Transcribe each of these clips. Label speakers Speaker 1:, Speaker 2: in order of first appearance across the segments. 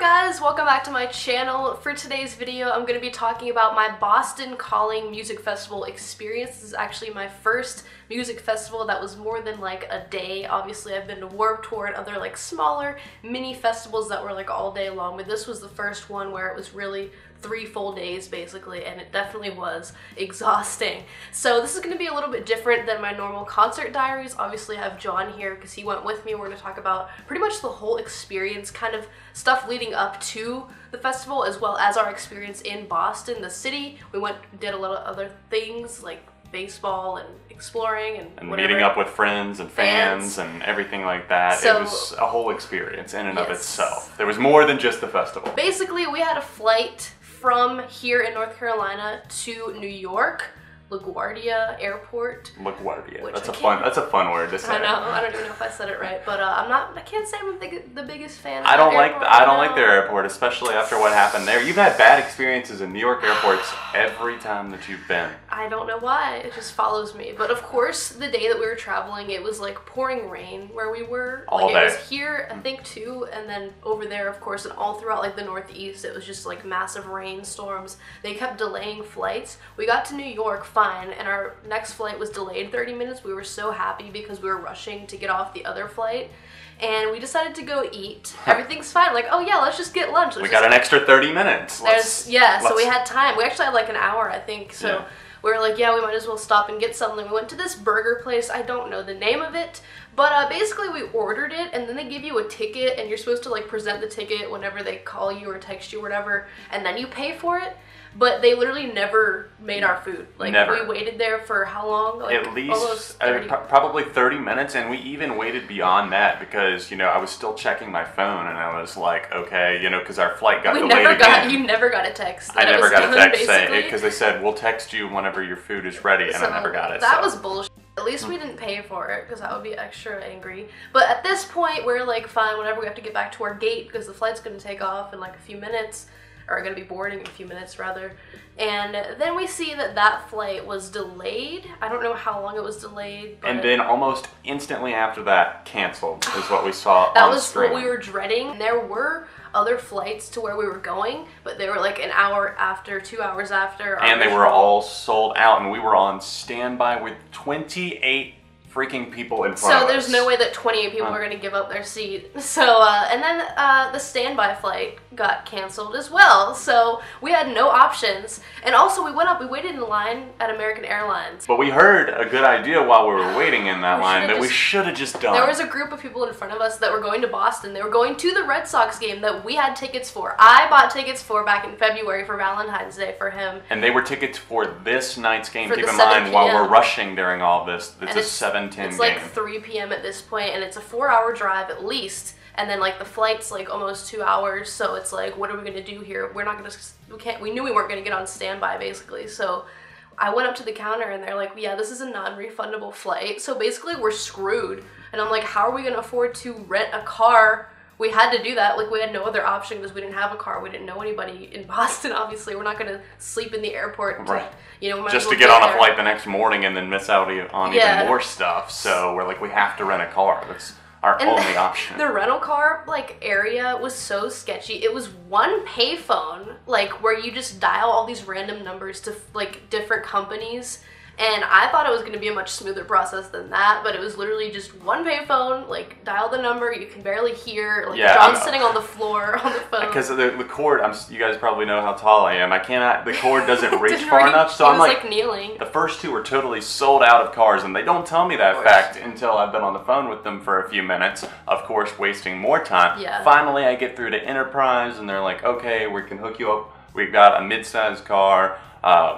Speaker 1: guys? Welcome back to my channel. For today's video, I'm going to be talking about my Boston Calling Music Festival experience. This is actually my first music festival that was more than like a day. Obviously, I've been to Warped Tour and other like smaller mini festivals that were like all day long, but this was the first one where it was really 3 full days basically, and it definitely was exhausting. So this is going to be a little bit different than my normal concert diaries. Obviously I have John here because he went with me. We're going to talk about pretty much the whole experience, kind of stuff leading up to the festival, as well as our experience in Boston, the city. We did a lot of other things like baseball and exploring and whatever.
Speaker 2: Meeting up with friends and fans and everything like that. So, it was a whole experience in and of itself. There was more than just the festival.
Speaker 1: Basically, we had a flight from here in North Carolina to New York, LaGuardia Airport.
Speaker 2: LaGuardia. That's a fun word to say.
Speaker 1: I know. I don't even know if I said it right, but I can't say I'm the biggest fan of
Speaker 2: I don't like their airport, especially after what happened there. You've had bad experiences in New York airports every time that you've been.
Speaker 1: I don't know why. It just follows me. But of course, the day that we were traveling, it was like pouring rain where we were.
Speaker 2: All day.
Speaker 1: It was here, I think, too, and then over there, of course, and all throughout like the Northeast, it was just like massive rainstorms. They kept delaying flights. We got to New York fine, and our next flight was delayed 30 minutes. We were so happy because we were rushing to get off the other flight, and we decided to go eat. Everything's fine. Like, oh yeah, let's just get lunch.
Speaker 2: We got an extra 30 minutes.
Speaker 1: So we had time. We actually had like an hour, I think. So we were like, yeah, we might as well stop and get something. We went to this burger place. I don't know the name of it, but basically we ordered it, and then they give you a ticket, and you're supposed to like present the ticket whenever they call you or text you or whatever, and then you pay for it. But they literally never made our food. Like,
Speaker 2: never.
Speaker 1: We waited there for how long? Like,
Speaker 2: at least
Speaker 1: almost 30.
Speaker 2: Probably 30 minutes, and we even waited beyond that because, you know, I was still checking my phone, and I was like, okay, you know, because our flight got delayed again.
Speaker 1: You never got a text.
Speaker 2: I never got a text saying, because they said, we'll text you whenever your food is ready, and I never got it.
Speaker 1: That was bullshit. At least we didn't pay for it, because that would be extra angry. But at this point, we're like, fine, whenever we have to get back to our gate, because the flight's going to take off in like a few minutes, or going to be boarding in a few minutes rather. And then we see that that flight was delayed. I don't know how long it was delayed. But
Speaker 2: and then almost instantly after that, canceled is what we saw
Speaker 1: that
Speaker 2: on
Speaker 1: was
Speaker 2: screen.
Speaker 1: What we were dreading. There were other flights to where we were going, but they were like an hour after, 2 hours after.
Speaker 2: And they were all sold out, and we were on standby with 28 freaking people in front of us.
Speaker 1: So there's no way that 28 people are going to give up their seat. So, and then the standby flight got canceled as well. So we had no options. And also we waited in line at American Airlines.
Speaker 2: But we heard a good idea while we were waiting in that line that we should have just done.
Speaker 1: There was a group of people in front of us that were going to Boston. They were going to the Red Sox game that we had tickets for. I bought tickets for back in February for Valentine's Day for him.
Speaker 2: And they were tickets for this night's game.
Speaker 1: For
Speaker 2: Keep in mind, while we're rushing during all this, it's a 7:10 game.
Speaker 1: It's like 3 p.m. at this point, and it's a 4-hour drive at least. And then like the flight's like almost 2 hours, so it's like, what are we gonna do here? We knew we weren't gonna get on standby basically. So I went up to the counter and they're like, yeah, this is a non-refundable flight. So basically we're screwed. And I'm like, how are we gonna afford to rent a car? We had to do that. Like, we had no other option because we didn't have a car. We didn't know anybody in Boston, obviously. We're not going to sleep in the airport.
Speaker 2: Right.
Speaker 1: You know,
Speaker 2: just to get on a flight the next morning and then miss out on even more stuff. So we're like, we have to rent a car. That's our only option. The
Speaker 1: rental car, like, area was so sketchy. It was one payphone, like, where you just dial all these random numbers to, like, different companies. And I thought it was going to be a much smoother process than that, but it was literally just one payphone, like, dial the number, you can barely hear, like, John's sitting on the floor on the phone.
Speaker 2: Because the cord, you guys probably know how tall I am, the cord doesn't reach far enough, so I'm like
Speaker 1: kneeling.
Speaker 2: The first two were totally sold out of cars, and they don't tell me that fact until I've been on the phone with them for a few minutes, of course, wasting more time.
Speaker 1: Yeah.
Speaker 2: Finally, I get through to Enterprise, and they're like, okay, we can hook you up, we've got a mid-sized car,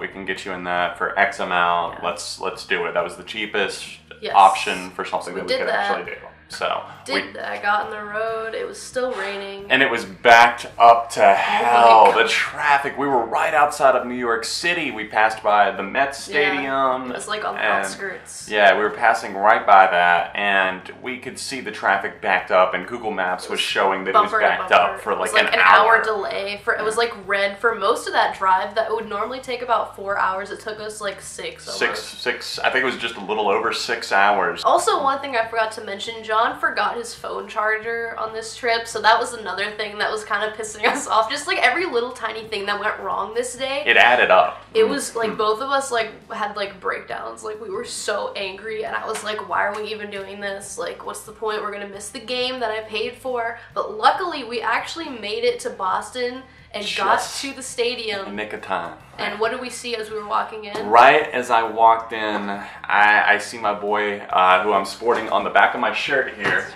Speaker 2: we can get you in that for X amount. Yeah. Let's do it. That was the cheapest option for something that we could actually do. So
Speaker 1: I got on the road. It was still raining,
Speaker 2: and it was backed up to hell. The traffic. We were right outside of New York City. We passed by the Mets Stadium.
Speaker 1: It was like on the outskirts.
Speaker 2: Yeah, we were passing right by that, and we could see the traffic backed up. And Google Maps was showing that it was backed up for like an hour.
Speaker 1: Delay. It was like red for most of that drive. That would normally take about 4 hours. It took us like 6.
Speaker 2: Six. I think it was just a little over 6 hours.
Speaker 1: Also, one thing I forgot to mention, John. John forgot his phone charger on this trip, so that was another thing that was kind of pissing us off. Just like every little tiny thing that went wrong this day.
Speaker 2: It added up.
Speaker 1: It was like both of us like had like breakdowns. Like we were so angry, and I was like, why are we even doing this? Like, what's the point? We're gonna miss the game that I paid for. But luckily, we actually made it to Boston and got to the stadium.
Speaker 2: In the nick of time.
Speaker 1: And what did we see as we were walking in?
Speaker 2: Right as I walked in, I see my boy, who I'm sporting on the back of my shirt here.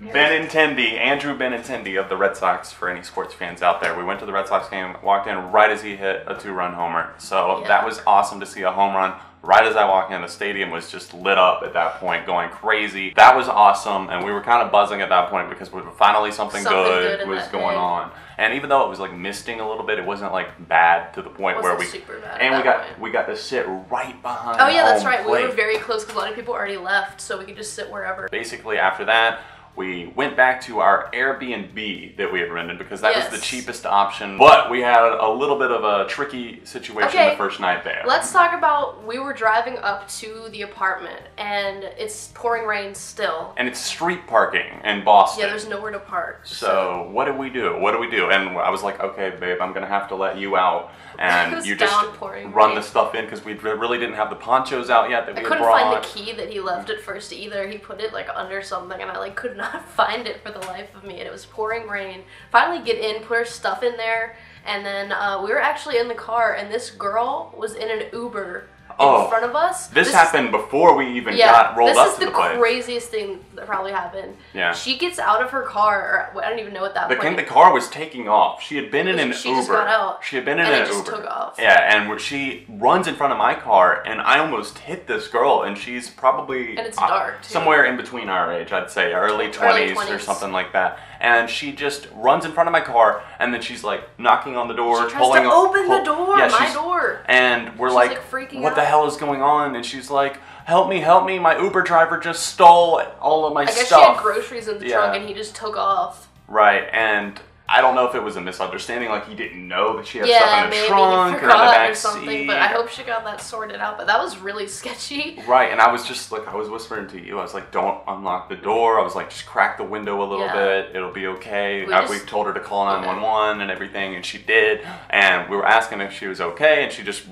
Speaker 2: Andrew Benintendi of the Red Sox, for any sports fans out there. We went to the Red Sox game, walked in right as he hit a 2-run homer. So that was awesome to see a home run. Right as I walked in, the stadium was just lit up at that point, going crazy. That was awesome, and we were kind of buzzing at that point because finally something good was going on. And even though it was like misting a little bit, it wasn't like bad to the point where we
Speaker 1: super bad
Speaker 2: and we got to sit right behind.
Speaker 1: Oh yeah, that's right.
Speaker 2: Plate.
Speaker 1: We were very close because a lot of people already left, so we could just sit wherever.
Speaker 2: Basically, after that, we went back to our Airbnb that we had rented because that was the cheapest option. But we had a little bit of a tricky situation the first night there.
Speaker 1: Let's talk about, we were driving up to the apartment and it's pouring rain still.
Speaker 2: And it's street parking in Boston.
Speaker 1: Yeah, there's nowhere to park.
Speaker 2: So what did we do? What do we do? And I was like, okay, babe, I'm going to have to let you out. And you just run the stuff in because we really didn't have the ponchos out yet that we had brought.
Speaker 1: I couldn't find the key that he left at first either. He put it like under something and I like could not find it for the life of me. And it was pouring rain. Finally get in, put our stuff in there, and then we were actually in the car and this girl was in an Uber in front of us.
Speaker 2: This happened before we even got rolled up to the place.
Speaker 1: This is the craziest thing that probably happened.
Speaker 2: Yeah.
Speaker 1: She gets out of her car, or I don't even know at that point.
Speaker 2: The car was taking off. She had been in an Uber.
Speaker 1: She just got out.
Speaker 2: She had been in an Uber.
Speaker 1: Just took off.
Speaker 2: Yeah, and she runs in front of my car, and I almost hit this girl, and she's probably
Speaker 1: and it's dark, too.
Speaker 2: Somewhere in between our age, I'd say, early 20s or something like that. And she just runs in front of my car, and then she's like knocking on the door,
Speaker 1: she tries to open the door, my door.
Speaker 2: And we're
Speaker 1: she's
Speaker 2: like
Speaker 1: freaking
Speaker 2: what
Speaker 1: out.
Speaker 2: the hell is going on? And she's like, help me, my Uber driver just stole all of my stuff.
Speaker 1: I guess she had groceries in the trunk and he just took off.
Speaker 2: Right, and I don't know if it was a misunderstanding, like he didn't know that she had stuff in the trunk
Speaker 1: he
Speaker 2: or in the back
Speaker 1: or something,
Speaker 2: seat.
Speaker 1: But I hope she got that sorted out, but that was really sketchy.
Speaker 2: Right, and I was just like, I was whispering to you, I was like, don't unlock the door. I was like, just crack the window a little bit, it'll be okay. We told her to call 911 and everything, and she did, and we were asking if she was okay, and she just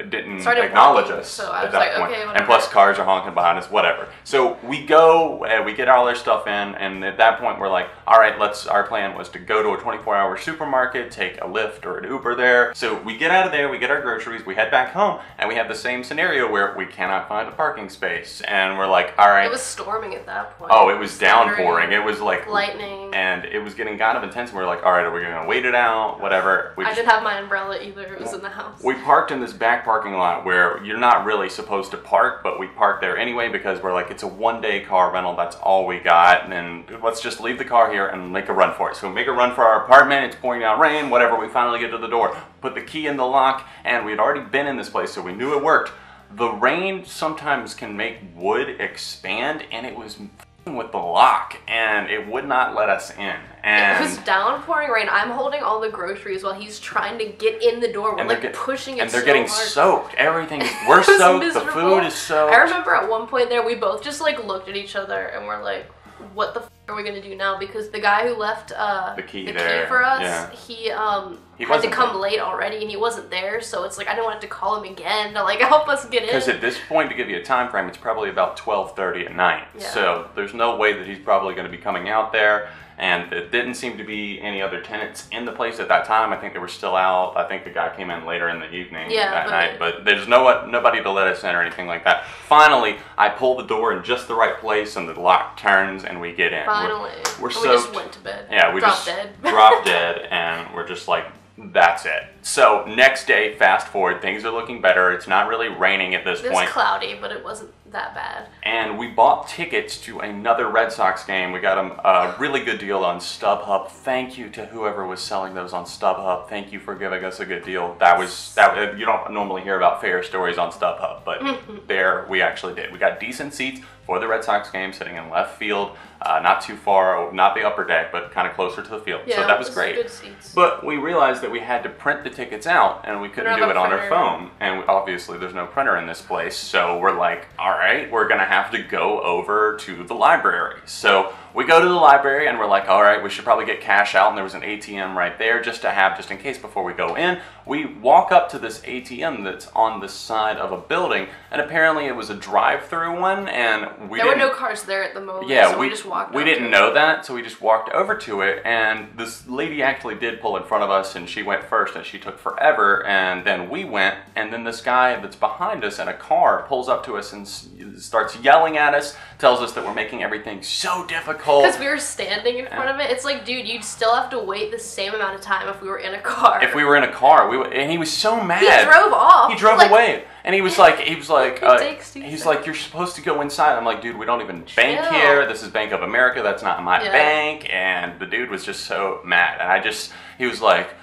Speaker 2: didn't acknowledge us
Speaker 1: so I
Speaker 2: at
Speaker 1: was
Speaker 2: that
Speaker 1: like,
Speaker 2: point.
Speaker 1: okay, whatever.
Speaker 2: And plus cars are honking behind us, whatever. So we go, we get all our stuff in, and at that point we're like, all right, our plan was to go to a 24-hour supermarket, take a Lyft or an Uber there. So we get out of there, we get our groceries, we head back home, and we have the same scenario where we cannot find a parking space. And we're like, all right.
Speaker 1: It was storming at that point.
Speaker 2: Oh, it was downpouring. It was like
Speaker 1: lightning.
Speaker 2: And it was getting kind of intense. And we were like, all right, are we going to wait it out? Whatever.
Speaker 1: I didn't have my umbrella either. It was in the house.
Speaker 2: We parked in this back parking lot where you're not really supposed to park, but we parked there anyway because we're like, it's a one-day car rental. That's all we got. And let's just leave the car here and make a run for it. So we make a run for our apartment. It's pouring down rain, whatever. We finally get to the door, put the key in the lock, and we had already been in this place, so we knew it worked. The rain sometimes can make wood expand, and it was with the lock, and it would not let us in. And
Speaker 1: it was downpouring rain. I'm holding all the groceries while he's trying to get in the door. We're like pushing it,
Speaker 2: and they're getting soaked. Everything, we're soaked.
Speaker 1: Miserable.
Speaker 2: The food is soaked.
Speaker 1: I remember at one point there, we both just like looked at each other and we're like, what the f are we gonna do now? Because the guy who left the key for us, he had to come late already and he wasn't there, so it's like I didn't want to call him again to like help us get in.
Speaker 2: Because at this point, to give you a time frame, it's probably about 12:30 at night. Yeah. So there's no way that he's probably going to be coming out there. And there didn't seem to be any other tenants in the place at that time. I think they were still out. I think the guy came in later in the evening that night. But there's nobody to let us in or anything like that. Finally, I pull the door in just the right place and the lock turns and we get in.
Speaker 1: Finally.
Speaker 2: We're soaked.
Speaker 1: We just went to bed.
Speaker 2: Yeah, we dropped dead and we're just like, that's it. So next day, fast forward, things are looking better. It's not really raining at this point.
Speaker 1: It was cloudy, but it wasn't that bad.
Speaker 2: And we bought tickets to another Red Sox game. We got a really good deal on StubHub. Thank you to whoever was selling those on StubHub. Thank you for giving us a good deal. That you don't normally hear about fair stories on StubHub, but there we actually did. We got decent seats for the Red Sox game, sitting in left field, not too far, not the upper deck, but kind of closer to the field.
Speaker 1: Yeah,
Speaker 2: so that was great.
Speaker 1: Good seats.
Speaker 2: But we realized that we had to print the tickets out, and we couldn't do it on our phone. And obviously, there's no printer in this place, so we're like, all right, we're gonna have to go over to the library. So we go to the library and we're like, all right, we should probably get cash out, and there was an ATM right there just in case before we go in. We walk up to this ATM that's on the side of a building, and apparently it was a drive-through one, and
Speaker 1: there were no cars there at the moment.
Speaker 2: Yeah,
Speaker 1: so we just walked.
Speaker 2: We didn't know that, so we just walked over to it, and this lady actually did pull in front of us, and she went first, and she took forever, and then we went, and then this guy that's behind us in a car pulls up to us and starts yelling at us, tells us that we're making everything so difficult.
Speaker 1: Because we were standing in front of it. It's like, dude, you'd still have to wait the same amount of time if we were in a car.
Speaker 2: If we were in a car, and he was so mad.
Speaker 1: He drove off.
Speaker 2: He drove away. And he was like, he's like,
Speaker 1: you're
Speaker 2: supposed to go inside. I'm like, dude, we don't even bank here. This is Bank of America. That's not my bank. And the dude was just so mad. And he was like,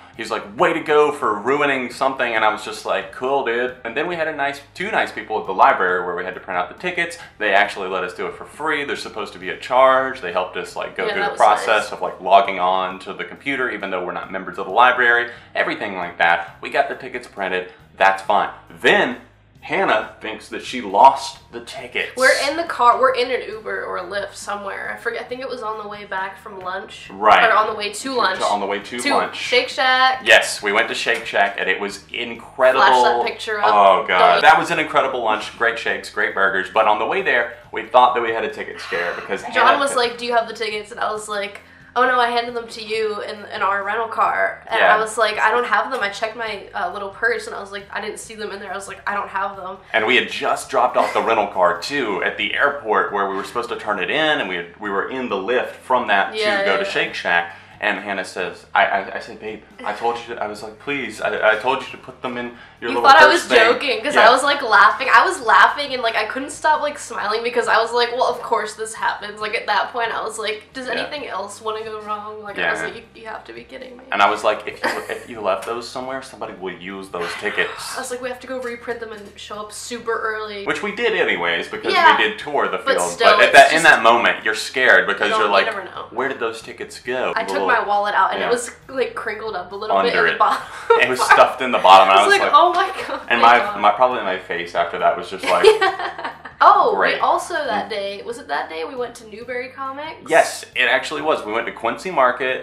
Speaker 2: way to go for ruining something. And I was just like, cool, dude. And then we had two nice people at the library where we had to print out the tickets. They actually let us do it for free. There's supposed to be a charge. They helped us like go through the process of like logging on to the computer, even though we're not members of the library, everything like that. We got the tickets printed. That's fine. Then Hannah thinks that she lost the tickets.
Speaker 1: We're in the car. We're in an Uber or a Lyft somewhere. I forget. I think it was on the way back from lunch.
Speaker 2: Right.
Speaker 1: Or on the way to lunch.
Speaker 2: On the way to lunch.
Speaker 1: Shake Shack.
Speaker 2: Yes, we went to Shake Shack, and it was incredible.
Speaker 1: Flash that picture up.
Speaker 2: Oh, God. That was an incredible lunch. Great shakes, great burgers. But on the way there, we thought that we had a ticket scare because
Speaker 1: John was like, do you have the tickets? And I was like, oh no, I handed them to you in our rental car. And I was like, I don't have them. I checked my little purse, and I was like, I didn't see them in there. I was like, I don't have them.
Speaker 2: And we had just dropped off the rental car, too, at the airport where we were supposed to turn it in, and we were in the lift from that to go to Shake Shack. And Hannah says, I said, babe, I told you to, I was like, please, I told you to put them in your little purse.
Speaker 1: You thought I was joking, because I was like laughing. I was laughing, and like I couldn't stop like smiling, because I was like, well, of course this happens. Like at that point, I was like, does anything else want to go wrong? Like I was like, you have to be kidding me.
Speaker 2: And I was like, if you left those somewhere, somebody will use those tickets.
Speaker 1: I was like, we have to go reprint them and show up super early.
Speaker 2: Which we did anyways, because we did tour the field.
Speaker 1: Still,
Speaker 2: but in that moment, you're scared, because you're like,
Speaker 1: never know.
Speaker 2: Where did those tickets go?
Speaker 1: I took my wallet out, and it was like crinkled up a little bit at the bottom.
Speaker 2: It was stuffed in the bottom. And I was like,
Speaker 1: oh my God.
Speaker 2: And probably my face after that was just like, great.
Speaker 1: We also that day, was it that day we went to Newberry Comics?
Speaker 2: Yes, it actually was. We went to Quincy Market.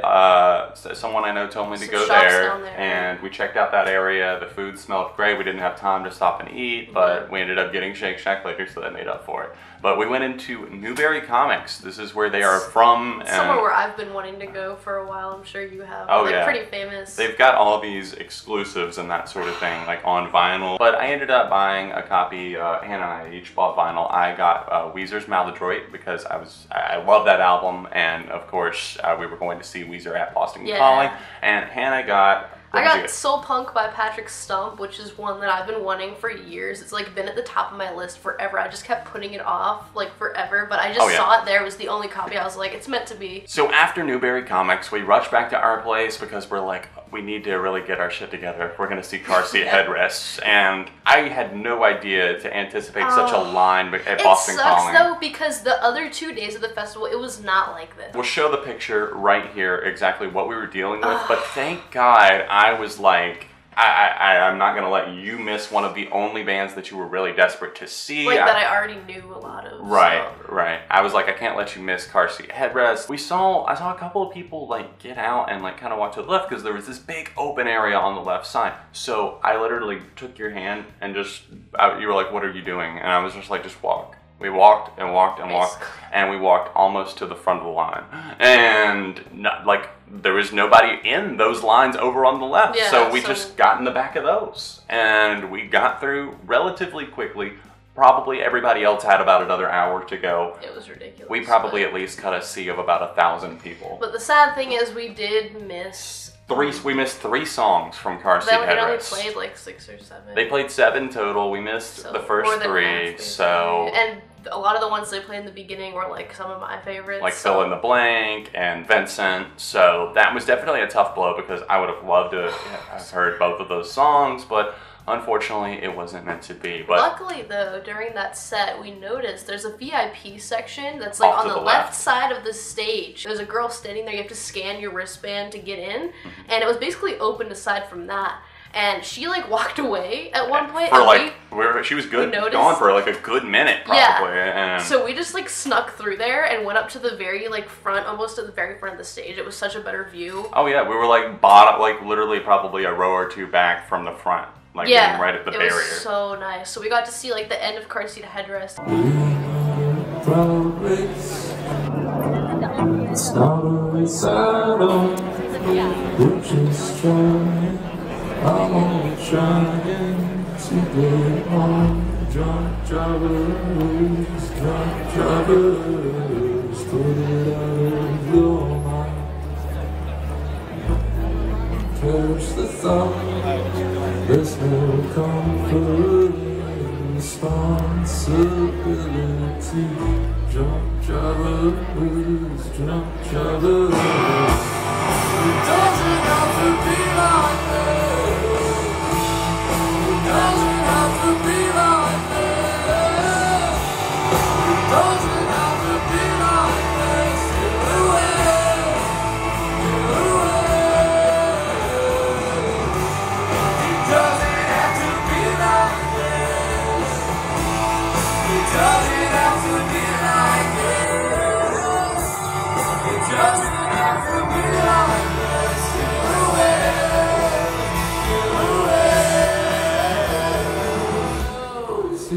Speaker 2: Someone I know told me to go there, and we checked out that area. The food smelled great. We didn't have time to stop and eat, but we ended up getting Shake Shack later, so that made up for it. But we went into Newberry Comics. This is where they are from.
Speaker 1: Somewhere where I've been wanting to go for a while. I'm sure you have.
Speaker 2: Oh, yeah.
Speaker 1: Pretty famous.
Speaker 2: They've got all these exclusives and that sort of thing, like on vinyl. But I ended up buying a copy. Hannah and I each bought vinyl. I got Weezer's Maladroit because I love that album. And, of course, we were going to see Weezer at Boston Calling. And Hannah got...
Speaker 1: I got Soul Punk by Patrick Stump, which is one that I've been wanting for years. It's like been at the top of my list forever. I just kept putting it off like forever, but I just saw it there. It was the only copy. I was like, it's meant to be. So
Speaker 2: after Newberry Comics, we rushed back to our place because we're like, we need to really get our shit together. We're going to see car seat headrests. And I had no idea to anticipate such a line at Boston Calling.
Speaker 1: It sucks though, because the other 2 days of the festival, it was not like this.
Speaker 2: We'll show the picture right here exactly what we were dealing with, but thank God I was like, I'm not going to let you miss one of the only bands that you were really desperate to see.
Speaker 1: Like that I already knew a lot of.
Speaker 2: Right. I was like, I can't let you miss Car Seat Headrest. I saw a couple of people like get out and like kind of walk to the left because there was this big open area on the left side. So I literally took your hand and you were like, what are you doing? And I was just like, just walk. We walked and walked and walked, and we walked almost to the front of the line. And there was nobody in those lines over on the left, so we just got in the back of those. And we got through relatively quickly. Probably everybody else had about another hour to go.
Speaker 1: It was ridiculous.
Speaker 2: We probably at least cut a sea of about 1,000 people.
Speaker 1: But the sad thing is we did miss...
Speaker 2: We missed 3 songs from Car Seat Headrest.
Speaker 1: They only played like 6 or 7.
Speaker 2: They played 7 total. We missed the first 3. So
Speaker 1: and a lot of the ones they played in the beginning were like some of my favorites.
Speaker 2: Like Fill in the Blank and Vincent. So that was definitely a tough blow because I would have loved to have heard both of those songs, but unfortunately, it wasn't meant to be. But
Speaker 1: luckily, though, during that set, we noticed there's a VIP section that's like on the left side of the stage. There's a girl standing there. You have to scan your wristband to get in, and it was basically open aside from that. and she like walked away at one point.
Speaker 2: For like, she was gone for like a good minute probably.
Speaker 1: Yeah.
Speaker 2: And
Speaker 1: so we just like snuck through there and went up to the very like front, almost at the very front of the stage. It was such a better view.
Speaker 2: Oh yeah, we were like bottom, like literally probably a row or two back from the front, like being right at the barrier.
Speaker 1: It was so nice. So we got to see like the end of Car Seat Headrest.
Speaker 3: It's not a race at all. We're just trying. I'm only trying to get on. Drunk drivers, put it out of your mind. Perish the thought, there's no comfort in responsibility. Drunk drivers. It doesn't have to be like this. It doesn't have to be like this. It doesn't have to be like this. Get away. It doesn't have to be like this. It doesn't have to be like this. It doesn't have to be like this. Get away.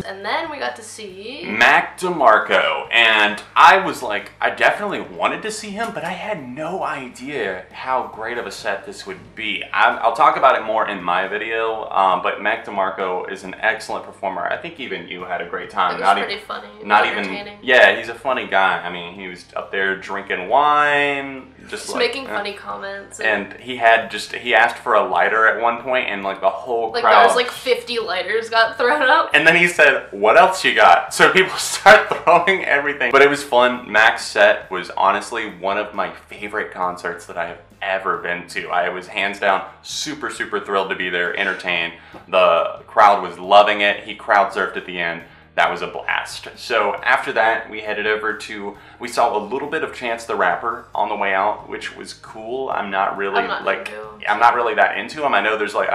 Speaker 1: And then we got to see
Speaker 2: Mac DeMarco, and I was like, I definitely wanted to see him, but I had no idea how great of a set this would be. I'll talk about it more in my video, but Mac DeMarco is an excellent performer. I think even you had a great time.
Speaker 1: It was pretty funny.
Speaker 2: Not even, yeah, he's a funny guy. I mean, he was up there drinking wine, just like,
Speaker 1: making funny comments.
Speaker 2: And he asked for a lighter at one point, and like the whole crowd.
Speaker 1: Like there was like 50 lighters got thrown up.
Speaker 2: And then he said, "What else you got?" So people start throwing everything. But it was fun. Mac's set was honestly one of my favorite concerts that I have ever been to. I was hands down super, super thrilled to be there, entertained. The crowd was loving it. He crowd surfed at the end. That was a blast. So after that, we headed over to, we saw a little bit of Chance the Rapper on the way out, which was cool. I'm not really that into him. I know there's like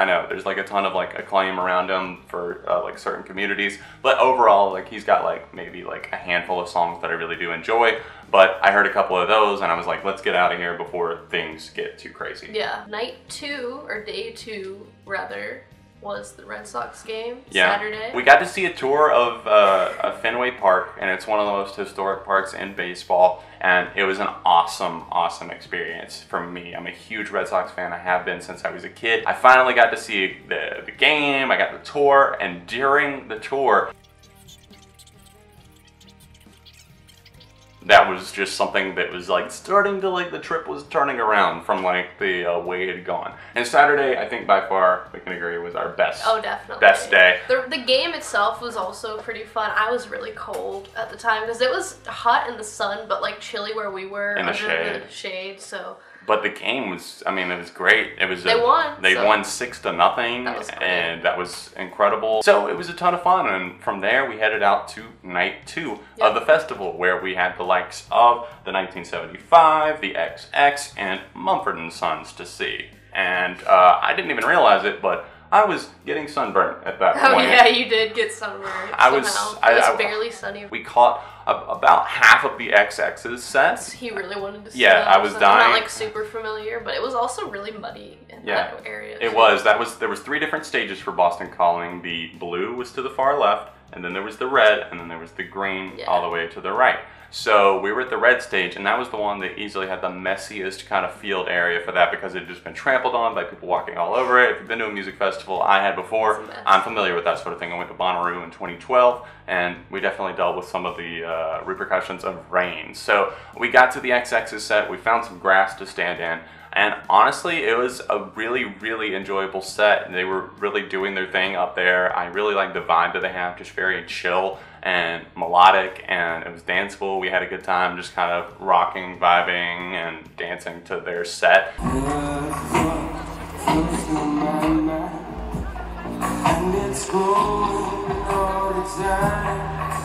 Speaker 2: a ton of like acclaim around him for like certain communities, but overall, like he's got like maybe like a handful of songs that I really do enjoy. But I heard a couple of those and I was like, let's get out of here before things get too crazy.
Speaker 1: Yeah, night 2, or day 2 rather, was the Red Sox game, Saturday.
Speaker 2: We got to see a tour of Fenway Park, and it's one of the most historic parks in baseball, and it was an awesome, awesome experience for me. I'm a huge Red Sox fan. I have been since I was a kid. I finally got to see the game, I got the tour, and during the tour, that was just something that was like starting to like, the trip was turning around from like the way it had gone. And Saturday, I think by far, we can agree, was our best.
Speaker 1: Oh, definitely.
Speaker 2: Best day.
Speaker 1: The game itself was also pretty fun. I was really cold at the time because it was hot in the sun, but like chilly where we were
Speaker 2: in
Speaker 1: under the shade. So.
Speaker 2: But the game was, I mean, it was great. It was
Speaker 1: they won.
Speaker 2: They won 6-0, and that was incredible. So it was a ton of fun, and from there we headed out to night 2 of the festival, where we had the likes of the 1975, the XX, and Mumford & Sons to see. And I didn't even realize it, but I was getting sunburned at that point.
Speaker 1: Oh yeah, you did get sunburned. It was barely sunny.
Speaker 2: We caught about half of the XX's sets.
Speaker 1: He really wanted to see
Speaker 2: that. I was dying.
Speaker 1: I'm not like super familiar, but it was also really muddy in that area.
Speaker 2: It was. There was 3 different stages for Boston Calling. The blue was to the far left, and then there was the red, and then there was the green all the way to the right. So we were at the red stage, and that was the one that easily had the messiest kind of field area for that, because it had just been trampled on by people walking all over it. If you've been to a music festival, I had before, I'm familiar with that sort of thing. I went to Bonnaroo in 2012, and we definitely dealt with some of the repercussions of rain. So we got to the XX's set, we found some grass to stand in, and honestly, it was a really, really enjoyable set. They were really doing their thing up there. I really like the vibe that they have, just very chill and melodic, and it was danceable. We had a good time just kind of rocking, vibing, and dancing to their set. And it's going all the time.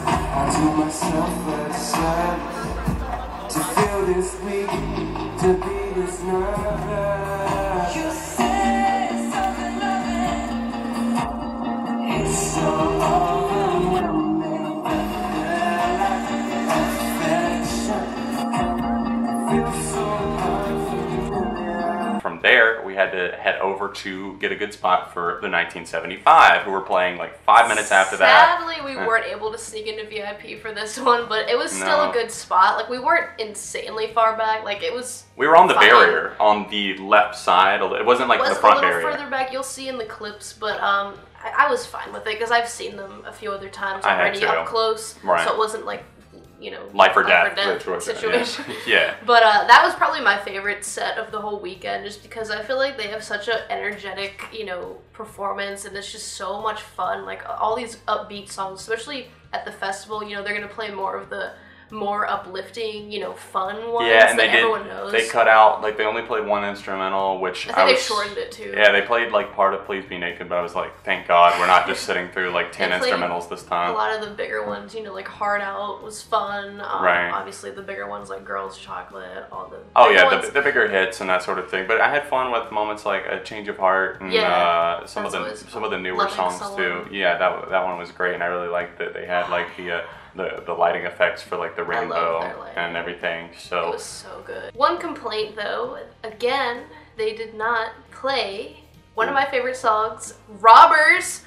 Speaker 2: I do myself aside to feel this weak, to be this nervous. You say something loving. to head over to get a good spot for the 1975, who were playing like 5 minutes after that.
Speaker 1: Sadly, we weren't able to sneak into VIP for this one, but it was still a good spot. Like, we weren't insanely far back. Like, it was.
Speaker 2: We were on the barrier on the left side. It wasn't like the front barrier.
Speaker 1: A little further back, you'll see in the clips, but I was fine with it because I've seen them a few other times already up close, so it wasn't like, you know,
Speaker 2: life or death
Speaker 1: situation.
Speaker 2: Yeah.
Speaker 1: But that was probably my favorite set of the whole weekend, just because I feel like they have such an energetic, you know, performance, and it's just so much fun. Like, all these upbeat songs, especially at the festival, you know, they're gonna play more of the more uplifting, you know, fun ones
Speaker 2: and
Speaker 1: that everyone knows.
Speaker 2: They cut out, like, they only played one instrumental, which
Speaker 1: I think they shortened it too.
Speaker 2: Yeah, they played like part of Please Be Naked, but I was like, thank God we're not just sitting through like 10 instrumentals this time.
Speaker 1: A lot of the bigger ones, you know, like Hard Out was fun.
Speaker 2: Right.
Speaker 1: Obviously the bigger ones like Girls Chocolate, all the
Speaker 2: the bigger hits and that sort of thing. But I had fun with moments like A Change of Heart and some of the newer songs too. Yeah, that one was great, and I really liked that they had like the lighting effects for like the rainbow and everything. So
Speaker 1: it was so good. One complaint though, again, they did not play one of my favorite songs, Robbers.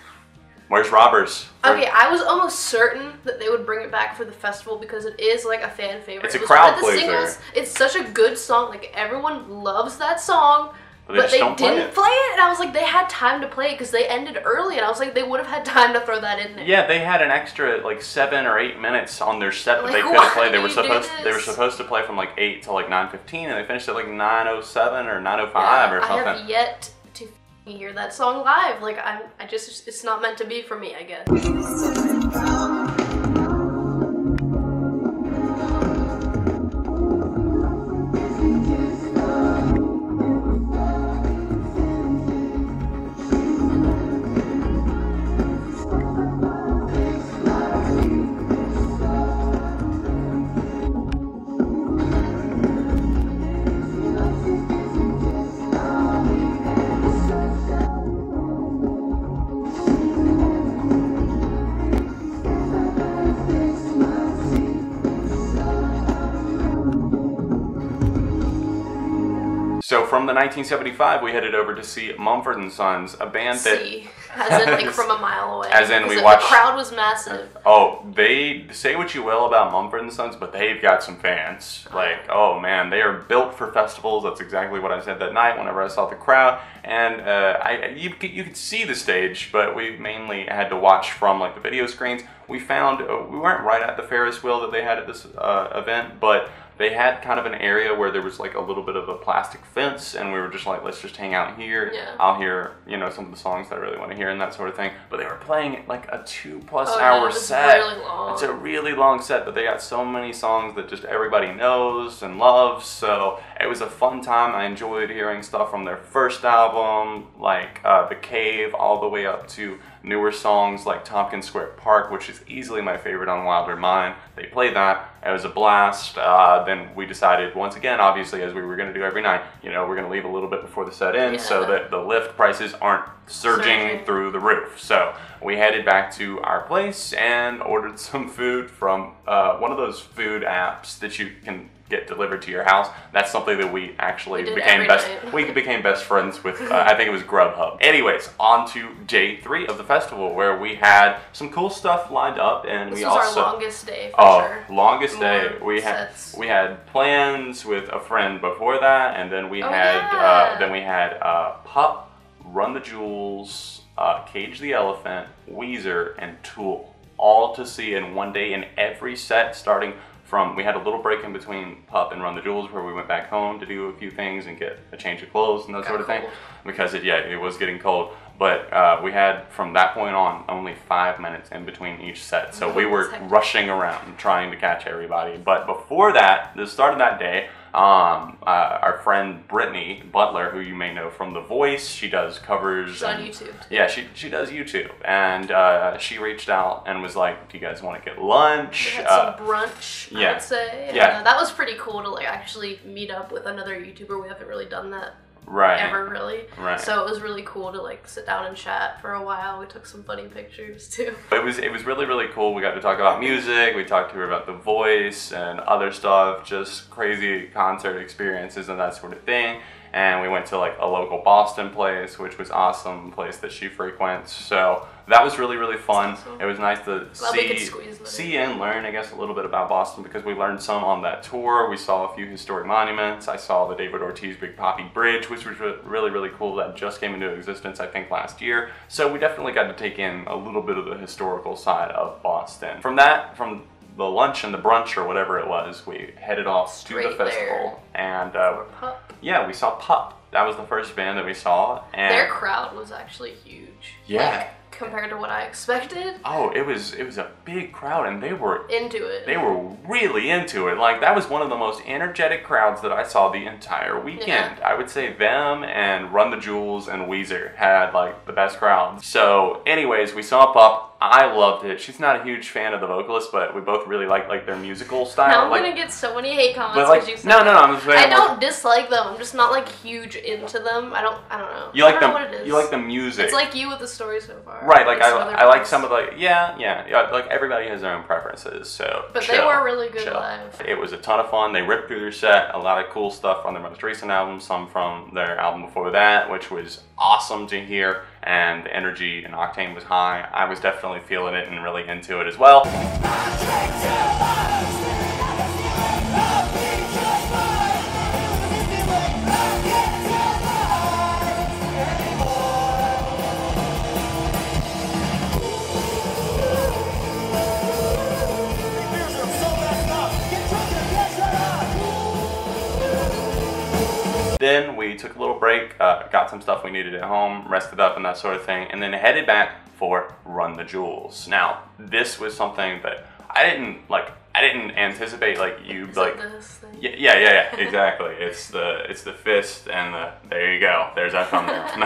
Speaker 2: Where's Robbers?
Speaker 1: Okay, I was almost certain that they would bring it back for the festival because it is like a fan favorite.
Speaker 2: It's a crowd pleaser.
Speaker 1: It's such a good song. Like, everyone loves that song. But they didn't play it, and I was like, they had time to play it because they ended early, and I was like, they would have had time to throw that in there.
Speaker 2: Yeah, they had an extra like 7 or 8 minutes on their set that they could have played. They were supposed to play from like 8 till like 9:15, and they finished at like 9:07 or 9:05 or something.
Speaker 1: I have yet to hear that song live. Like, it's not meant to be for me, I guess.
Speaker 2: So from the 1975, we headed over to see Mumford & Sons, a band that...
Speaker 1: as in like from a mile away.
Speaker 2: As in we watched...
Speaker 1: The crowd was massive.
Speaker 2: Oh, they say what you will about Mumford & Sons, but they've got some fans. Like, oh man, they are built for festivals. That's exactly what I said that night whenever I saw the crowd. And you could see the stage, but we mainly had to watch from like the video screens. We found, we weren't right at the Ferris wheel that they had at this event, but they had kind of an area where there was like a little bit of a plastic fence, and we were just like, let's just hang out here.
Speaker 1: Yeah.
Speaker 2: I'll hear, you know, some of the songs that I really want to hear and that sort of thing. But they were playing like a 2+ hour set.
Speaker 1: Really long.
Speaker 2: It's a really long set, but they got so many songs that just everybody knows and loves. So it was a fun time. I enjoyed hearing stuff from their first album, like The Cave, all the way up to newer songs like Tompkins Square Park, which is easily my favorite on Wilder Mind. They played that. It was a blast. Then we decided, once again, obviously, as we were going to do every night, you know, we're going to leave a little bit before the set ends so that the lift prices aren't surging through the roof. So we headed back to our place and ordered some food from one of those food apps that you can get delivered to your house. That's something that we actually became best friends with. I think it was Grubhub. Anyways, on to day 3 of the festival, where we had some cool stuff lined up, and
Speaker 1: this was our longest day for sure.
Speaker 2: Longest day. We had plans with a friend before that, and then we had Pup, Run the Jewels, Cage the Elephant, Weezer, and Tool, all to see in one day, in every set starting from, we had a little break in between Pup and Run the Jewels where we went back home to do a few things and get a change of clothes and that sort of thing, because it was getting cold. But we had, from that point on, only 5 minutes in between each set. So we were rushing around trying to catch everybody. But before that, the start of that day, our friend Brittany Butler, who you may know from The Voice, she does covers.
Speaker 1: She's on YouTube.
Speaker 2: Yeah, she does YouTube. And she reached out and was like, do you guys want to get lunch?
Speaker 1: We had some brunch, I would say.
Speaker 2: Yeah.
Speaker 1: That was pretty cool to like actually meet up with another YouTuber. We haven't really done that. Ever really.
Speaker 2: Right.
Speaker 1: So it was really cool to like sit down and chat for a while. We took some funny pictures too.
Speaker 2: It was really, really cool. We got to talk about music. We talked to her about The Voice and other stuff, just crazy concert experiences and that sort of thing. and we went to like a local Boston place, which was awesome, place that she frequents. So that was really, really fun. Awesome. It was nice to see and learn, I guess, a little bit about Boston, because we learned some on that tour. We saw a few historic monuments. I saw the David Ortiz Big Poppy Bridge, which was really, really cool. That just came into existence, I think, last year. So we definitely got to take in a little bit of the historical side of Boston. From the lunch and the brunch or whatever it was, we headed off to the festival, and yeah, we saw Pup. That was the first band that we saw, and
Speaker 1: their crowd was actually huge.
Speaker 2: Yeah.
Speaker 1: Like, compared to what I expected.
Speaker 2: Oh, it was a big crowd, and they were
Speaker 1: into it.
Speaker 2: They were really into it. Like, that was one of the most energetic crowds that I saw the entire weekend. Yeah. I would say them and Run the Jewels and Weezer had like the best crowds. So anyways, we saw Pup. I loved it. She's not a huge fan of the vocalist, but we both really like their musical style.
Speaker 1: Now I'm
Speaker 2: like,
Speaker 1: gonna get so many hate comments
Speaker 2: because
Speaker 1: you said
Speaker 2: no, I'm just saying,
Speaker 1: I don't dislike them. I'm just not like huge into them. I don't know.
Speaker 2: You like
Speaker 1: them? What it is.
Speaker 2: You like the music.
Speaker 1: It's like you with the story so far.
Speaker 2: Right. Like I like some of the yeah. Like everybody has their own preferences. So.
Speaker 1: But they were really good live.
Speaker 2: It was a ton of fun. They ripped through their set. A lot of cool stuff on their most recent album. Some from their album before that, which was awesome to hear. And the energy and octane was high. I was definitely feeling it and really into it as well. Then we took a little break, got some stuff we needed at home, rested up and that sort of thing, and then headed back for Run the Jewels. Now, this was something that I didn't anticipate
Speaker 1: Is
Speaker 2: like
Speaker 1: this thing?
Speaker 2: yeah, exactly. It's the fist and there you go. There's our thumbnail.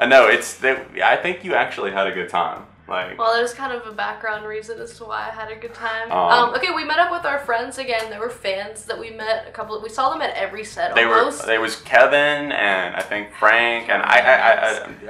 Speaker 2: No, I think you actually had a good time.
Speaker 1: Well, there's kind of a background reason as to why I had a good time. Okay, we met up with our friends again. There were fans that we met. We saw them at every set. There
Speaker 2: was Kevin and I think Frank and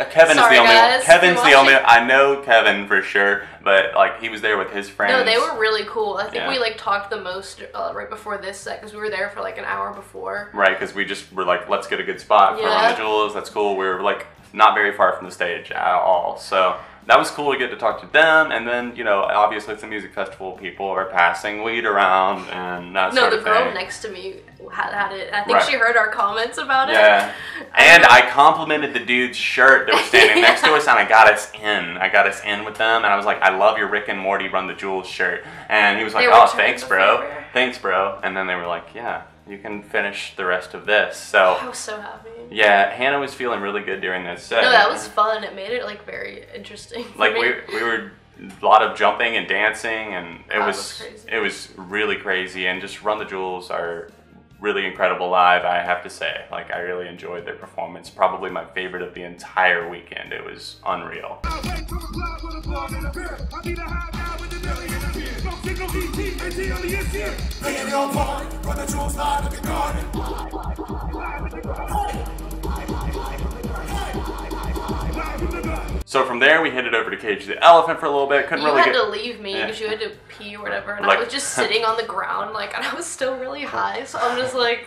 Speaker 2: Kevin's the only
Speaker 1: guys,
Speaker 2: one. Kevin's the only. I know Kevin for sure, but like he was there with his friends.
Speaker 1: No, they were really cool. I think we like talked the most right before this set because we were there for like an hour before.
Speaker 2: Right, because we just were like, let's get a good spot for Run the Jewels. That's cool. We were like not very far from the stage at all, so. That was cool to get to talk to them, and then, you know, obviously it's a music festival, people are passing weed around and that sort of thing.
Speaker 1: No, the girl next to me had it. I think she heard our comments about it.
Speaker 2: Yeah, and I complimented the dude's shirt that was standing next to us, and I got us in with them, and I was like, I love your Rick and Morty Run the Jewels shirt. And he was like, oh, thanks, bro. And then they were like, yeah. You can finish the rest of this. So
Speaker 1: I was so happy.
Speaker 2: Yeah, Hannah was feeling really good during this set.
Speaker 1: No, that was fun. It made it like very interesting.
Speaker 2: Like we were a lot of jumping and dancing, and it was really crazy. And just Run the Jewels are really incredible live, I have to say. Like I really enjoyed their performance. Probably my favorite of the entire weekend. It was unreal. So from there, we headed over to Cage the Elephant for a little bit.
Speaker 1: You had to leave me because you had to pee or whatever, and I was just sitting on the ground, like, and I was still really high, so I'm just like,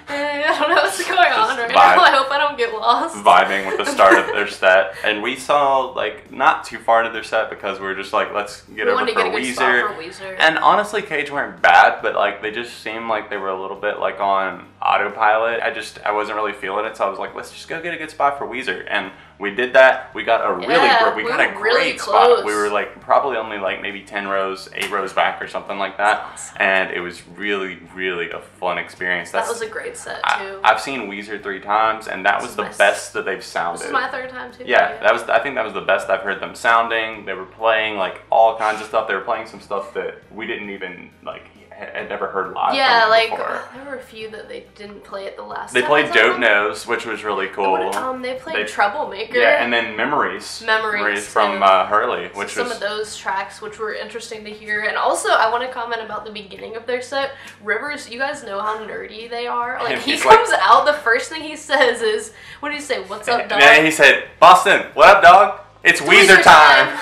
Speaker 1: I don't know what's going on right now. I hope I don't get lost.
Speaker 2: Vibing with the start of their set, and we saw like not too far into their set because we were just like, let's get over for Weezer. And honestly, Cage weren't bad, but like they just seemed like they were a little bit like on autopilot. I wasn't really feeling it, so I was like, let's just go get a good spot for Weezer, and we did that. We got a a great spot. We were like probably only like maybe 8 rows back or something like that.
Speaker 1: Awesome.
Speaker 2: And it was really, really a fun experience.
Speaker 1: That was a great set too.
Speaker 2: I've seen Weezer 3 times, and that was the best that they've sounded.
Speaker 1: This is my 3rd time too.
Speaker 2: Yeah, I think that was the best I've heard them sounding. They were playing like all kinds of stuff. They were playing some stuff that we didn't even like had never heard live.
Speaker 1: Yeah, like
Speaker 2: before.
Speaker 1: There were a few that they didn't play at the last.
Speaker 2: They played Dope Nose, which was really cool.
Speaker 1: They played Troublemaker.
Speaker 2: Yeah, and then Memories from Hurley, which was
Speaker 1: some of those tracks, which were interesting to hear. And also, I want to comment about the beginning of their set. Rivers, you guys know how nerdy they are. Like he comes out, the first thing he says is, "What did he say? What's up, dog?"
Speaker 2: Yeah, he said, "Boston, what up, dog? It's Weezer time."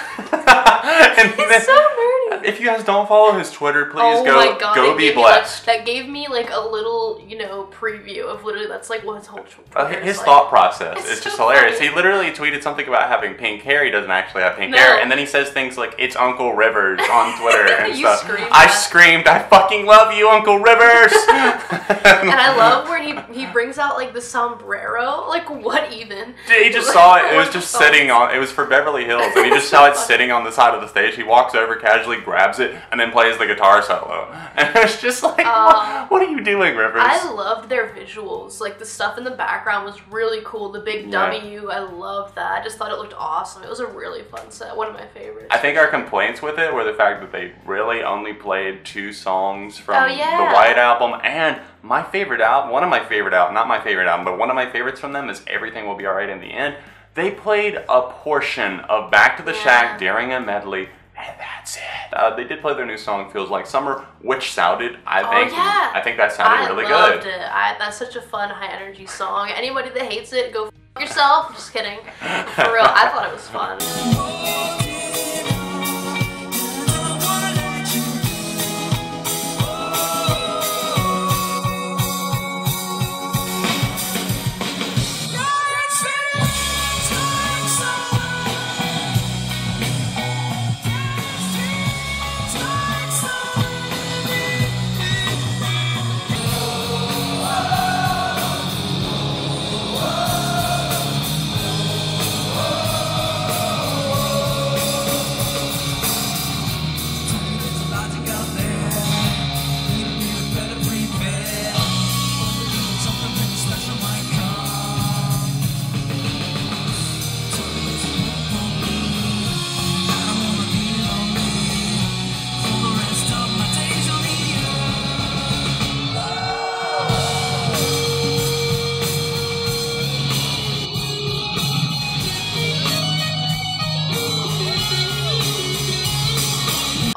Speaker 1: He's so nerdy.
Speaker 2: If you guys don't follow his Twitter, please
Speaker 1: Oh
Speaker 2: go
Speaker 1: my God,
Speaker 2: go
Speaker 1: it
Speaker 2: be
Speaker 1: gave me,
Speaker 2: blessed.
Speaker 1: that gave me like a little, you know, preview of literally that's like what his whole Twitter
Speaker 2: His
Speaker 1: is
Speaker 2: thought
Speaker 1: like.
Speaker 2: process
Speaker 1: It's
Speaker 2: is
Speaker 1: so
Speaker 2: just hilarious.
Speaker 1: funny.
Speaker 2: He literally tweeted something about having pink hair. He doesn't actually have pink
Speaker 1: No.
Speaker 2: hair, and then he says things like "It's Uncle Rivers" on Twitter and
Speaker 1: You
Speaker 2: stuff.
Speaker 1: screamed
Speaker 2: I
Speaker 1: that.
Speaker 2: screamed, "I fucking love you, Uncle Rivers!"
Speaker 1: And I love where he brings out like the sombrero. Like what even?
Speaker 2: He just saw it. It was
Speaker 1: What
Speaker 2: just
Speaker 1: the fuck?
Speaker 2: sitting on. It was for Beverly Hills, and he just
Speaker 1: So
Speaker 2: saw it
Speaker 1: funny.
Speaker 2: sitting on the side of the stage. He walks over, casually grabs it, and then plays the guitar solo. And it's just like, what are you doing, Rivers?
Speaker 1: I loved their visuals. Like the stuff in the background was really cool. The big
Speaker 2: Yeah.
Speaker 1: W, I loved that. I just thought it looked awesome. It was a really fun set. One of my favorites.
Speaker 2: I think our complaints with it were the fact that they really only played 2 songs from
Speaker 1: Oh, yeah.
Speaker 2: the White Album, and my favorite album, one of my favorite album, not my favorite album, but one of my favorites from them is Everything Will Be Alright in the End. They played a portion of Back to the Shack during a medley, and that's it. They did play their new song, Feels Like Summer, which sounded, I think that sounded really good.
Speaker 1: I loved it. That's such a fun, high energy song. Anybody that hates it, go f yourself. Just kidding. For real, I thought it was fun.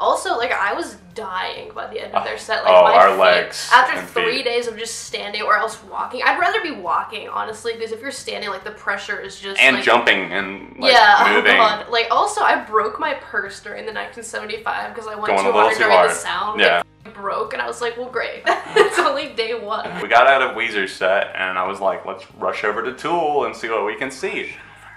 Speaker 1: Also, like, I was dying by the end of their set. Like,
Speaker 2: our
Speaker 1: feet,
Speaker 2: legs
Speaker 1: after
Speaker 2: and
Speaker 1: 3
Speaker 2: feet.
Speaker 1: days of just standing or else walking. I'd rather be walking, honestly, because if you're standing, like, the pressure is just
Speaker 2: And
Speaker 1: like,
Speaker 2: jumping and like
Speaker 1: yeah,
Speaker 2: moving.
Speaker 1: oh god. Like, also, I broke my purse during the 1975 because I went
Speaker 2: Going a
Speaker 1: too
Speaker 2: little
Speaker 1: hard
Speaker 2: too
Speaker 1: during
Speaker 2: hard.
Speaker 1: the sound.
Speaker 2: Yeah.
Speaker 1: It broke, and I was like, well, great. It's only day 1.
Speaker 2: We got out of Weezer's set, and I was like, let's rush over to Tool and see what we can see.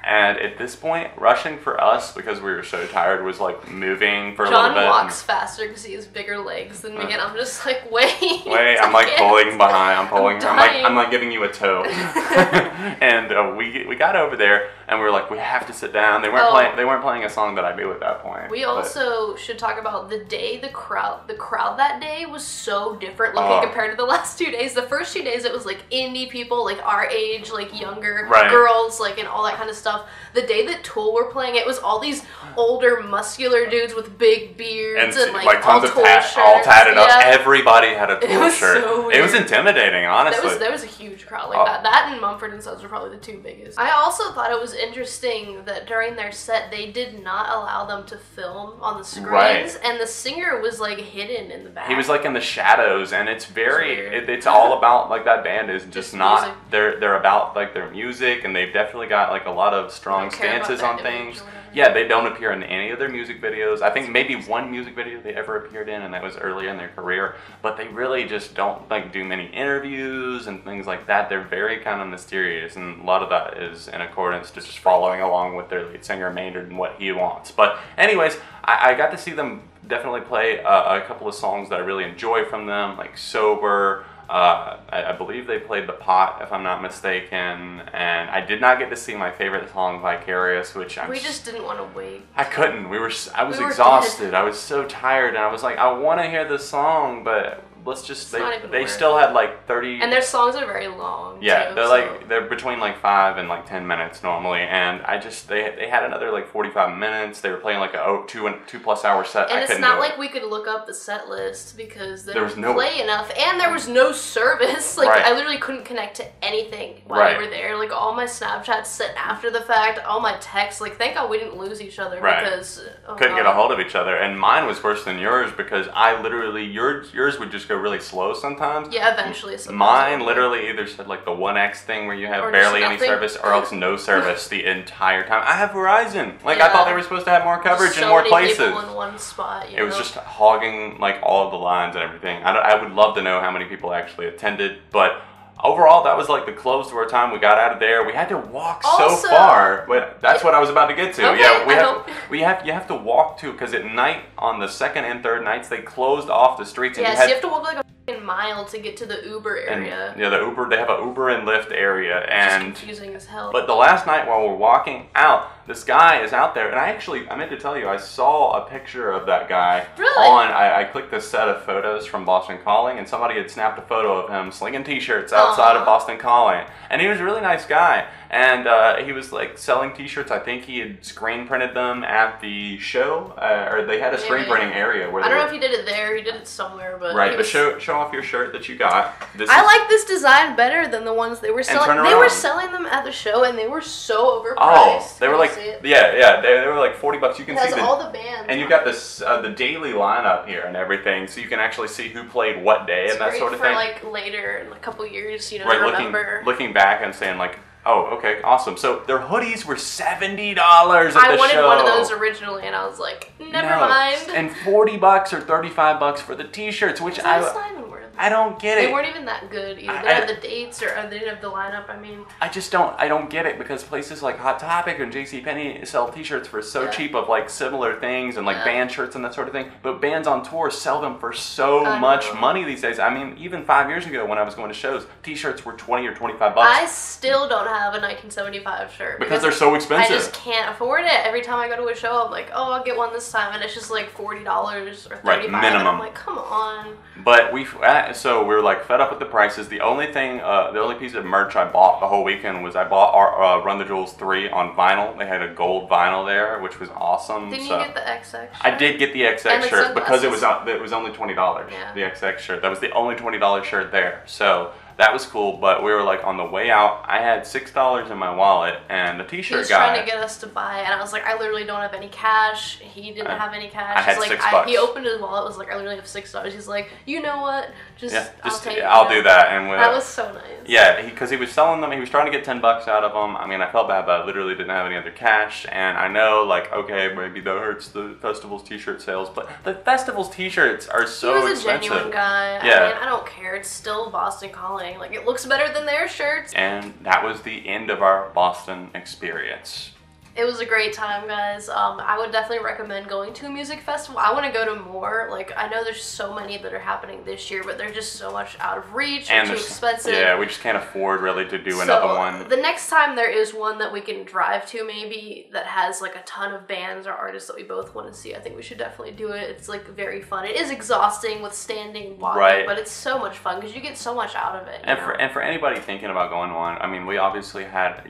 Speaker 2: And at this point, rushing for us, because we were so tired, was like moving for a little
Speaker 1: John
Speaker 2: bit.
Speaker 1: walks faster because he has bigger legs than me, and I'm just like, wait.
Speaker 2: Wait, I'm like pulling behind. I'm pulling.
Speaker 1: dying.
Speaker 2: I'm like giving you a toe. And we got over there, and we were like, we have to sit down. They weren't playing. They weren't playing a song that I knew at that point.
Speaker 1: We also should talk about the day the crowd that day was so different looking compared to the last 2 days. The first 2 days it was like indie people, like our age, like younger girls, like and all that kind of stuff. The day that Tool were playing, it was all these older, muscular dudes with big beards and like
Speaker 2: tons
Speaker 1: all
Speaker 2: of
Speaker 1: Tool shirts.
Speaker 2: all tatted up.
Speaker 1: Yeah.
Speaker 2: Everybody had a
Speaker 1: It
Speaker 2: Tool
Speaker 1: was
Speaker 2: shirt.
Speaker 1: so
Speaker 2: It was
Speaker 1: weird.
Speaker 2: intimidating, honestly.
Speaker 1: There was a huge crowd like that. That and Mumford and Sons were probably the 2 biggest. I also thought it was interesting that during their set they did not allow them to film on the screens, and the singer was like hidden in the back.
Speaker 2: He was like in the shadows, and it's very.
Speaker 1: It's
Speaker 2: It's all about like that band is just not.
Speaker 1: music.
Speaker 2: They're about like their music, and they've definitely got like a lot of strong
Speaker 1: They don't care
Speaker 2: stances
Speaker 1: about
Speaker 2: on
Speaker 1: that image
Speaker 2: things.
Speaker 1: or whatever.
Speaker 2: Yeah, they don't appear in any of their music videos. I think maybe one music video they ever appeared in, and that was earlier in their career. But they really just don't like do many interviews and things like that. They're very kind of mysterious, and a lot of that is in accordance to just following along with their lead singer Maynard and what he wants. But anyways, I got to see them definitely play a couple of songs that I really enjoy from them, like Sober. I believe they played The Pot, if I'm not mistaken, and I did not get to see my favorite song, Vicarious, which
Speaker 1: We just didn't want to wait.
Speaker 2: I couldn't. I was
Speaker 1: We were
Speaker 2: exhausted. I was so tired, and I was like, I want to hear this song, but let's just.
Speaker 1: not even
Speaker 2: They
Speaker 1: worth
Speaker 2: still
Speaker 1: it.
Speaker 2: had like 30.
Speaker 1: And their songs are very long.
Speaker 2: Yeah,
Speaker 1: too,
Speaker 2: they're
Speaker 1: so-
Speaker 2: like they're between like 5 and like 10 minutes normally, and I just they had another like 45 minutes. They were playing like a 2+ hour set.
Speaker 1: And
Speaker 2: I
Speaker 1: it's
Speaker 2: couldn't
Speaker 1: not
Speaker 2: do it.
Speaker 1: like we could look up the set list because they
Speaker 2: There was
Speaker 1: didn't
Speaker 2: no-
Speaker 1: play enough, and there was no service. Like
Speaker 2: Right.
Speaker 1: I literally couldn't connect to anything while
Speaker 2: Right.
Speaker 1: we were there. Like all my Snapchats sent after the fact, all my texts. Like thank God we didn't lose each other
Speaker 2: Right.
Speaker 1: because
Speaker 2: couldn't get a hold of each other, and mine was worse than yours because I literally yours would just go go really slow sometimes.
Speaker 1: Yeah, eventually.
Speaker 2: Mine literally either said like the 1X thing where you have barely any service, or else no service the entire time. I have Verizon. Like, I thought they were supposed to have more coverage in more places.
Speaker 1: People in one spot,
Speaker 2: it was just hogging like all of the lines and everything. I would love to know how many people actually attended, but overall, that was like the close to our time. We got out of there. We had to walk so far, but that's what I was about to get to.
Speaker 1: Okay,
Speaker 2: yeah, you have to walk too, because at night on the second and third nights they closed off the streets. And
Speaker 1: so you have to walk like a mile to get to the Uber area.
Speaker 2: And, the Uber, they have an Uber and Lyft area, and
Speaker 1: it's confusing as hell.
Speaker 2: But the last night while we're walking out, this guy is out there, and I meant to tell you, I saw a picture of that guy.
Speaker 1: Really?
Speaker 2: I clicked a set of photos from Boston Calling, and somebody had snapped a photo of him slinging t-shirts outside of Boston Calling, and he was a really nice guy, and he was like selling t-shirts. I think he had screen printed them at the show, or they had a screen printing area where
Speaker 1: I don't know if he did it there, he did it somewhere, but
Speaker 2: right. But show off your shirt that you got.
Speaker 1: I like this design better than the ones they were selling. They were selling them at the show, and they were so overpriced.
Speaker 2: Oh, they were like, they were like $40. You can see
Speaker 1: all the bands,
Speaker 2: and you got this the daily lineup here and everything, so you can actually see who played what day and that sort of thing.
Speaker 1: Like later in a couple years, to
Speaker 2: remember. Looking back and saying like, oh, okay, awesome. So their hoodies were $70 at the show. I
Speaker 1: wanted one of those originally, and I was like, never mind.
Speaker 2: And $40 or $35 for the t-shirts, which I don't get it.
Speaker 1: They weren't even that good either. They didn't have the dates, or they didn't have the lineup. I mean,
Speaker 2: I don't get it, because places like Hot Topic and JCPenney sell t-shirts for so cheap of like similar things and like band shirts and that sort of thing. But bands on tour sell them for so much money these days. I mean, even 5 years ago when I was going to shows, t-shirts were $20 or $25.
Speaker 1: I still don't have a 1975 shirt
Speaker 2: because they're so expensive.
Speaker 1: I just can't afford it. Every time I go to a show, I'm like, oh, I'll get one this time, and it's just like $40 or $35.
Speaker 2: Right, minimum.
Speaker 1: And I'm like, come on.
Speaker 2: But so we were like fed up with the prices. The only thing, the only piece of merch I bought the whole weekend was I bought our Run the Jewels 3 on vinyl. They had a gold vinyl there, which was awesome.
Speaker 1: Didn't you get the XX shirt?
Speaker 2: I did get the XX shirt because it was only $20.
Speaker 1: Yeah.
Speaker 2: The XX shirt. That was the only $20 shirt there. So that was cool, but we were like on the way out, I had $6 in my wallet, and the t-shirt guy...
Speaker 1: He was trying to get us to buy it, and I was like, I literally don't have any cash. He didn't have any cash.
Speaker 2: I had $6.
Speaker 1: He opened his wallet, was like, I literally have $6. He's like, you know what?
Speaker 2: I'll do that. And
Speaker 1: that was so nice.
Speaker 2: Yeah, because he was selling them, he was trying to get $10 out of them. I mean, I felt bad, but I literally didn't have any other cash, and I know, like, okay, maybe that hurts the festival's t-shirt sales, but the festival's t-shirts are so expensive.
Speaker 1: He was a genuine guy.
Speaker 2: Yeah.
Speaker 1: I mean, I don't care. It's still Boston Calling. Like, it looks better than their shirts.
Speaker 2: And that was the end of our Boston experience.
Speaker 1: It was a great time, guys. I would definitely recommend going to a music festival. I want to go to more. Like, I know there's so many that are happening this year, but they're just so much out of reach and too expensive.
Speaker 2: Yeah, we just can't afford really to do another one.
Speaker 1: The next time there is one that we can drive to, maybe, that has like a ton of bands or artists that we both want to see, I think we should definitely do it. It's like very fun. It is exhausting with standing and walking, but it's so much fun because you get so much out of it.
Speaker 2: And for anybody thinking about going on, I mean, we obviously had,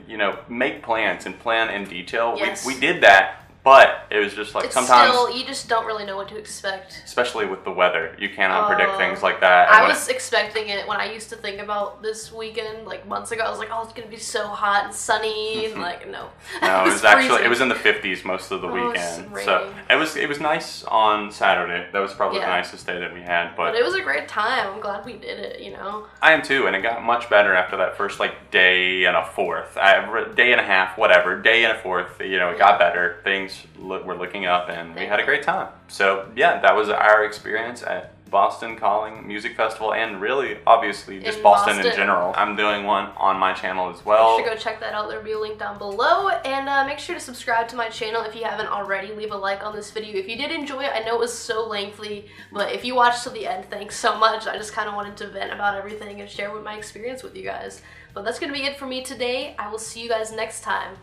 Speaker 2: make plans and plan in detail.
Speaker 1: Yes.
Speaker 2: We did that, but it was just like sometimes
Speaker 1: you just don't really know what to expect.
Speaker 2: Especially with the weather. You cannot predict things like that.
Speaker 1: I was expecting it when I used to think about this weekend, like months ago. I was like, oh, it's going to be so hot and sunny, and like, no.
Speaker 2: No, it was in the 50s most of the weekend. So it was nice on Saturday. That was probably the nicest day that we had. But
Speaker 1: it was a great time. I'm glad we did it,
Speaker 2: I am too, and it got much better after that first like day and a fourth. Day and a half, whatever. Day and a fourth, it got better. Things were looking up, and we had a great time. So yeah, that was our experience at Boston Calling Music Festival, and really, obviously, just Boston in general. I'm doing one on my channel as well.
Speaker 1: You should go check that out. There'll be a link down below, and make sure to subscribe to my channel if you haven't already. Leave a like on this video if you did enjoy it. I know it was so lengthy, but if you watched till the end, thanks so much. I just kind of wanted to vent about everything and share my experience with you guys. But that's going to be it for me today. I will see you guys next time.